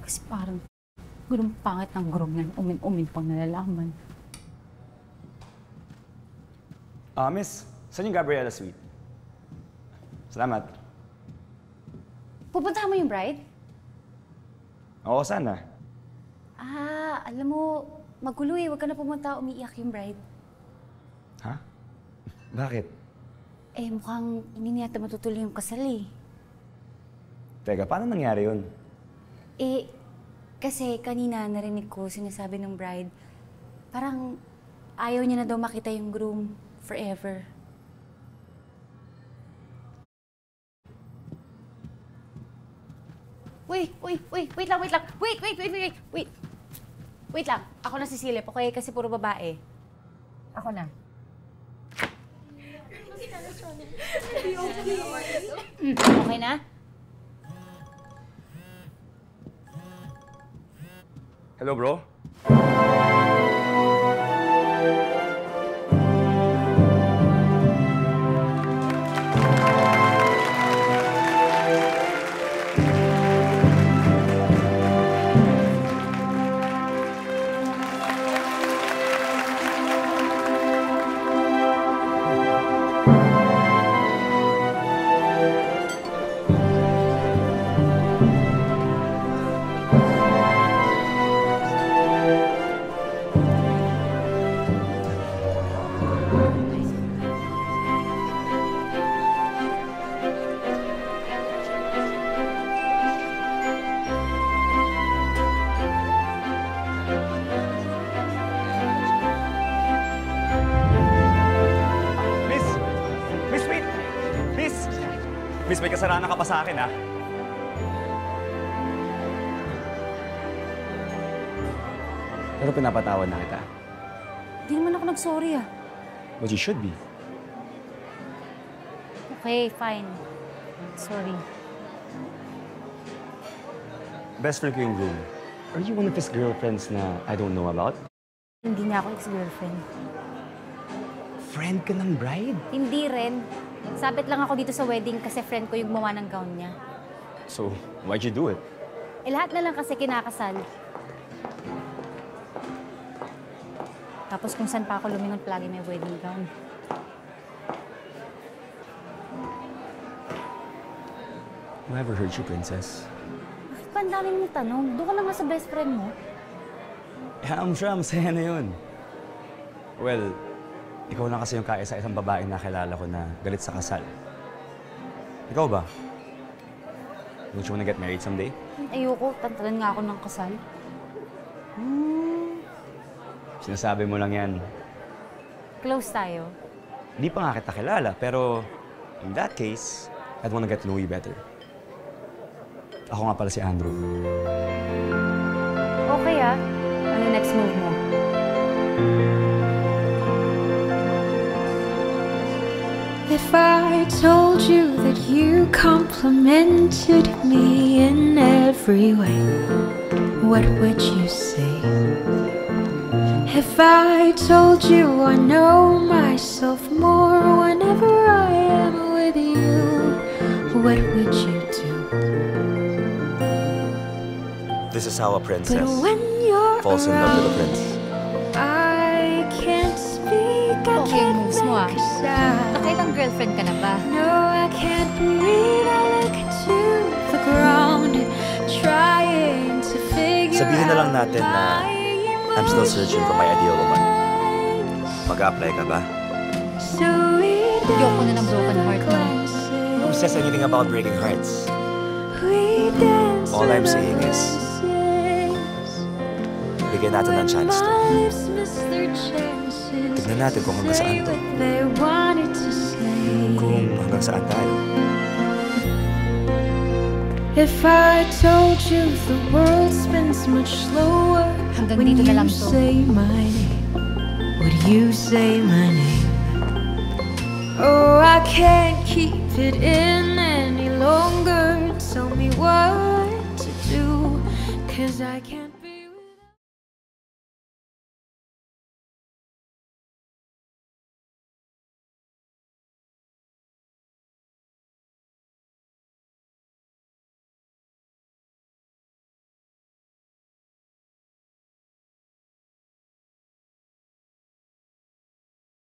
Kasi parang gulong pangit ng gurong yan. Umin-umin pang nalalaman. Miss, saan yung Gabriela Suite? Salamat. Pupuntahan mo yung bride? Oo, sana. Alam mo, magulo eh. Huwag ka na pumunta, umiiyak yung bride. Ha? Bakit? Eh, mukhang hindi niyata matutuloy yung kasal eh. Teka, paano nangyari yun? Eh, kasi kanina narinig ko sinasabi ng bride, parang ayaw niya na daw makita yung groom forever. Wait lang. Wait lang. Ako na sisilip, okay? Kasi puro babae. Ako na. Okay na? Hello, bro? Miss, may kasalanan ka pa sa akin, ha? Pero pinapatawad na kita. Hindi naman ako nag-sorry ah. But you should be. Okay, fine. Sorry. Best friend ko yung groom. Are you one of his girlfriends na I don't know about? Hindi na ako ex-girlfriend. Friend ka ng bride? Hindi rin. Sabit lang ako dito sa wedding kasi friend ko yung gumawa ng gown niya. So, why'd you do it? Eh, lahat na lang kasi kinakasal. Tapos kung saan pa ako lumingon, palagi may wedding gown. Whoever hurt you, princess? Bakit pa ang dami mong tanong? Doon ka na nga sa best friend mo. Yeah, I'm sure masaya na yun. Well, ikaw lang kasi yung kaisa-isang babae na kilala ko na galit sa kasal. Ikaw ba? Don't you wanna get married someday? Ayoko, tantalan nga ako ng kasal. Sinasabi mo lang yan. Close tayo. Hindi pa nga kita kilala, pero in that case, I'd wanna get to know you better. Ako nga pala si Andrew. Okay ah. Ano next move mo? If I told you that you complimented me in every way, what would you say? If I told you I know myself more whenever I am with you, what would you do? This is how a princess But when you're falls in love with a around, prince. I can't speak, I Okay, can't moves mo ah. make a sound. Nakitang girlfriend ka na ba? No, I can't breathe. I look to the ground, trying to figure Sabihin na lang natin na I'm still searching for my ideal woman. Mag-a-apply ka ba? Ayoko na ng broken heart mo. Who says anything about breaking hearts? All I'm saying is, bigyan natin ng chance to. Tignan natin kung hanggang saan to. Kung hanggang saan tayo. If I told you the world spins much slower Hanggang when dito na you lang to. say my name, would you say my name? Oh, I can't keep it in any longer. Tell me what to do, 'cause I can't